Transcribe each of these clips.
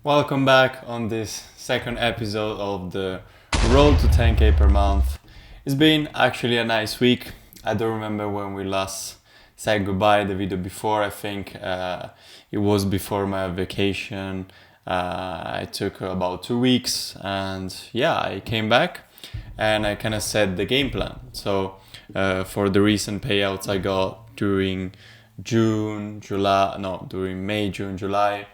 Welcome back on this second episode of the Road to 10k per month. It's been actually a nice week. I don't remember when we last said goodbye, the video before. I think it was before my vacation. I took about 2 weeks and yeah, I came back and I kind of set the game plan. So for the recent payouts I got during during May, June, July,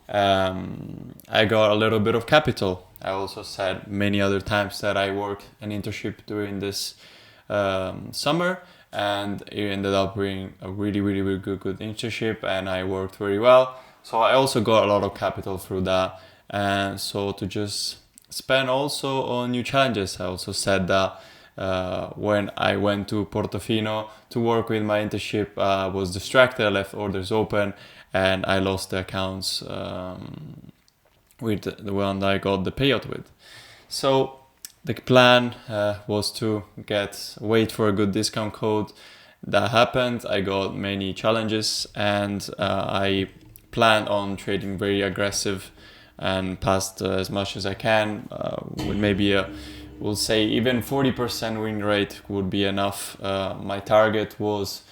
I got a little bit of capital. I also said many other times that I worked an internship during this summer, and it ended up being a really good internship, and I worked very well. So I also got a lot of capital through that, and so to just spend also on new challenges. I also said that when I went to Portofino to work with my internship, I was distracted. I left orders open and I lost the accounts with the one that I got the payout with. So the plan was to wait for a good discount code. That happened. I got many challenges and I planned on trading very aggressive and passed as much as I can with maybe we'll say even 40% win rate would be enough. My target was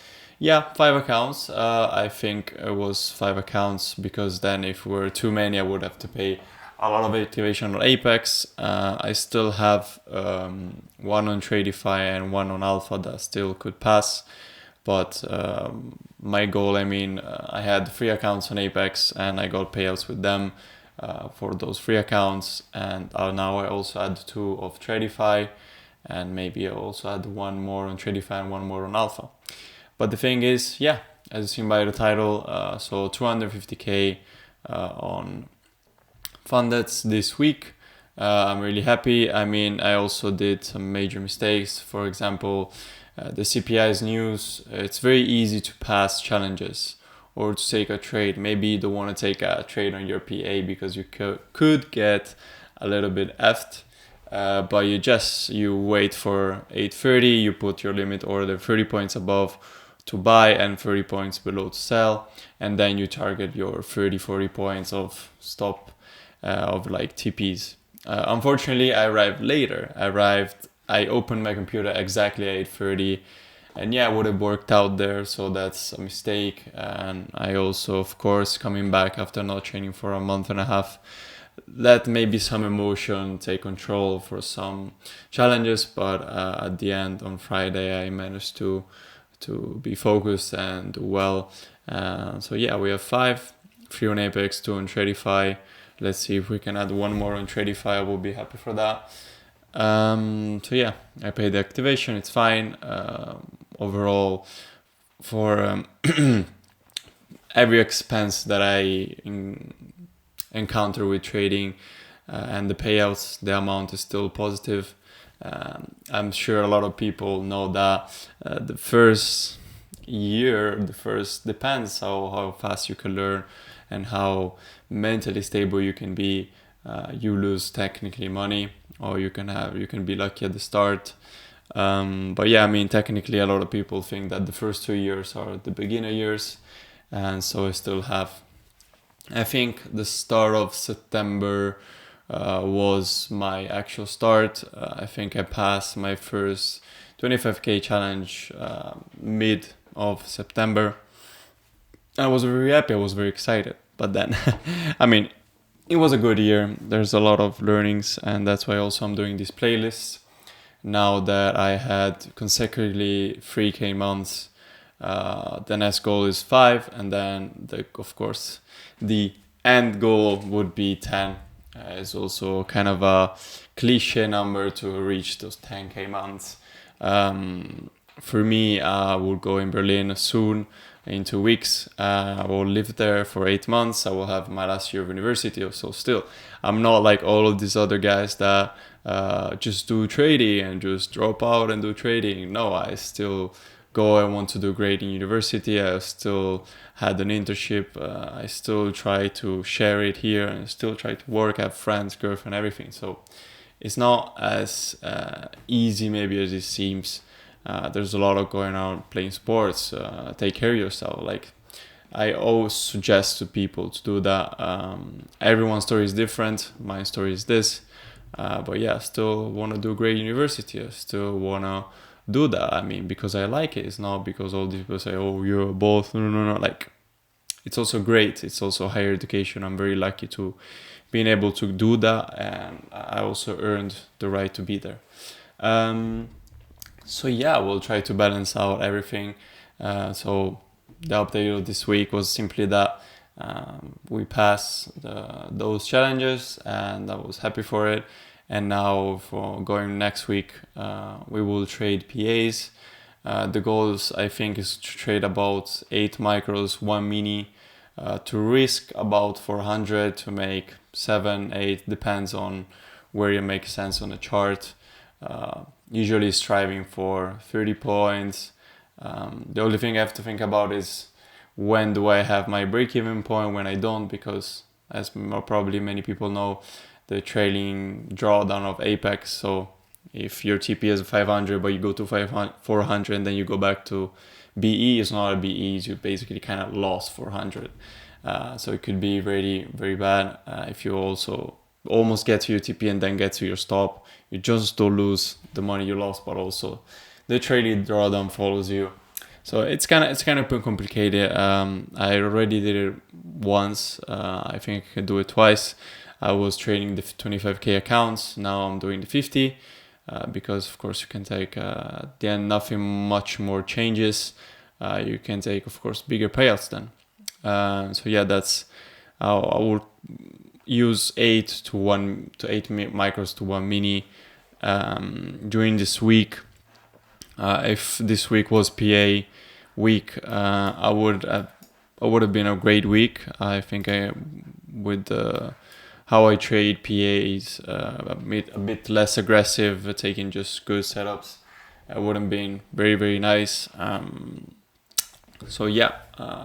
5 accounts. I think it was 5 accounts because then if were too many I would have to pay a lot of activation on Apex. I still have one on Tradify and one on Alpha that still could pass, but my goal, I had 3 accounts on Apex and I got payouts with them for those 3 accounts, and now I also add 2 of Tradify, and maybe I also add 1 more on Tradify and 1 more on Alpha. But the thing is, as you seen by the title, so 250k on funded this week. I'm really happy. I also did some major mistakes. For example, the CPI's news. It's very easy to pass challenges or to take a trade. Maybe you don't want to take a trade on your PA because you could get a little bit effed. But you wait for 8:30, you put your limit order 30 points above to buy and 30 points below to sell, and then you target your 30-40 points of stop of like TPs. Unfortunately, I arrived later. I opened my computer exactly at 8:30, and it would have worked out there, so that's a mistake. And I also, of course, coming back after not training for a month and a half, let maybe some emotion take control for some challenges, but at the end on Friday I managed to be focused and do well. We have 5, 3 on Apex, 2 on Tradify. Let's see if we can add 1 more on Tradify. I will be happy for that. I paid the activation. It's fine. Overall, for every expense that I encounter with trading and the payouts, the amount is still positive. I'm sure a lot of people know that the first depends how fast you can learn and how mentally stable you can be. You lose technically money, or you can be lucky at the start. Technically a lot of people think that the first 2 years are the beginner years, and so I think the start of September was my actual start. I think I passed my first 25k challenge mid of September. I was very happy, I was very excited, but then it was a good year. There's a lot of learnings, and that's why also I'm doing these playlists now that I had consecutively 3k months. The next goal is 5, and then of course the end goal would be 10. It's also kind of a cliche number to reach those 10k months. For me, I will go in Berlin soon, in 2 weeks. I will live there for 8 months. I will have my last year of university. So still, I'm not like all of these other guys that just do trading and just drop out and do trading. No, I still go and want to do great in university. I still had an internship. I still try to share it here and still try to work, have friends, girlfriend, everything. So it's not as easy maybe as it seems. There's a lot of going on playing sports. Take care of yourself. I always suggest to people to do that. Everyone's story is different. My story is this. But yeah, I still want to do great university. I still want to do that. I mean, because I like it. It's not because all these people say, oh, you're both. No. Like, it's also great. It's also higher education. I'm very lucky to being able to do that. And I also earned the right to be there. So yeah, we'll try to balance out everything. So the update of this week was simply that we passed those challenges, and I was happy for it. And now for going next week, we will trade PAs. The goals, I think, is to trade about 8 micros, 1 mini, to risk about 400, to make 7, 8, depends on where you make sense on the chart. Usually striving for 30 points. The only thing I have to think about is when do I have my break-even point, when I don't, because as probably many people know, the trailing drawdown of Apex. So if your TP is 500 but you go to 400 and then you go back to BE, it's not a BE, you basically kind of lost 400. So it could be very, very bad if you also almost get to your TP and then get to your stop. You just don't lose the money you lost, but also the trailing drawdown follows you. So it's kind of complicated. I already did it once. I think I can do it twice. I was trading the 25k accounts. Now I'm doing the 50 because of course you can take at the end nothing much more changes. You can take of course bigger payouts then. So yeah, that's I will use 8 micros to 1 mini during this week. If this week was PA week, I would have been a great week. I think with how I trade PAs, a bit less aggressive, taking just good setups, it would have been very, very nice. So yeah,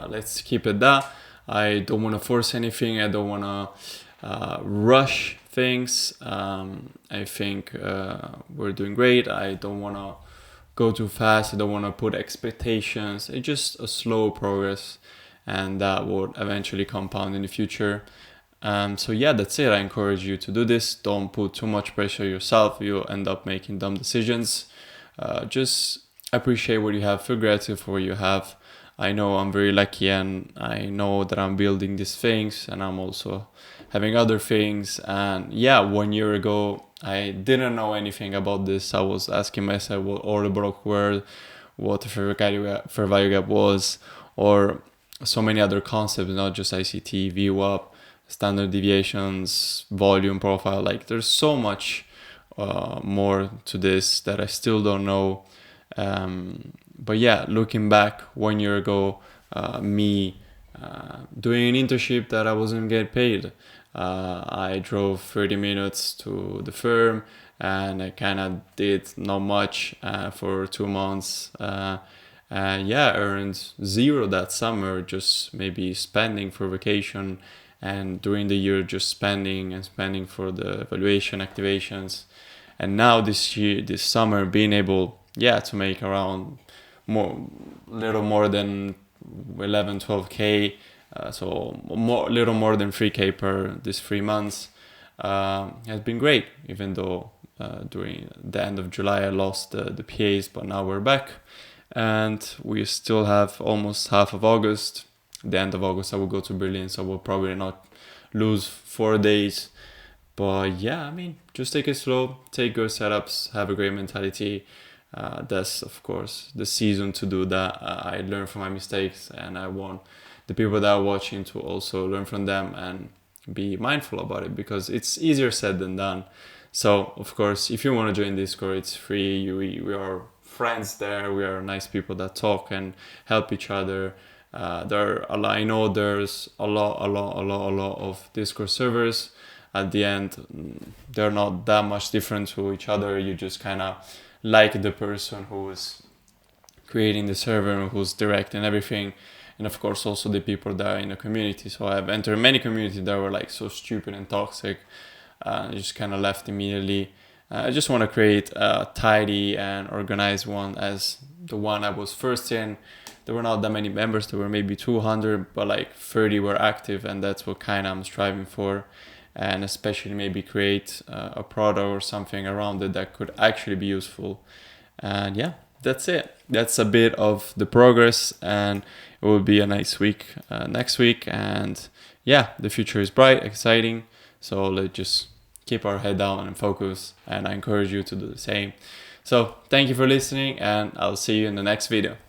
let's keep it that. I don't want to force anything. I don't want to rush things. I think we're doing great. I don't want to go too fast. I don't want to put expectations. It's just a slow progress, and that would eventually compound in the future. So yeah, that's it. I encourage you to do this. Don't put too much pressure yourself. You'll end up making dumb decisions. Just appreciate what you have. Feel gratitude for what you have. I know I'm very lucky, and I know that I'm building these things, and I'm also having other things. And yeah, 1 year ago, I didn't know anything about this. I was asking myself what order block were, what the fair value gap was, or so many other concepts, not just ICT, VWAP, standard deviations, volume profile. Like there's so much more to this that I still don't know. But yeah, looking back 1 year ago, me doing an internship that I wasn't getting paid. I drove 30 minutes to the firm, and I kind of did not much for 2 months. And yeah, earned zero that summer, just maybe spending for vacation, and during the year just spending for the evaluation activations. And now this summer, being able to make around little more than 11-12k, so little more than 3k per this 3 months, has been great. Even though during the end of July I lost the PAs, but now we're back, and we still have almost half of August. The end of August I will go to Berlin, so we'll probably not lose 4 days. But yeah, I mean, just take it slow, take good setups, have a great mentality. That's of course the season to do that. I learn from my mistakes, and I want the people that are watching to also learn from them and be mindful about it, because it's easier said than done. So of course, if you want to join Discord, it's free. We are friends there. We are nice people that talk and help each other. I know there's a lot of Discord servers. At the end, they're not that much different to each other. You just kind of like the person who is creating the server, who's directing everything, and of course also the people that are in the community. So I've entered many communities that were like so stupid and toxic. I just kind of left immediately. I just want to create a tidy and organized one as the one I was first in. there were not that many members. There were maybe 200, but like 30 were active, and that's what kind of I'm striving for. And especially maybe create a product or something around it that could actually be useful. And yeah, that's it. That's a bit of the progress, and it will be a nice week next week. And yeah, the future is bright, exciting. So let's just keep our head down and focus. And I encourage you to do the same. So thank you for listening, and I'll see you in the next video.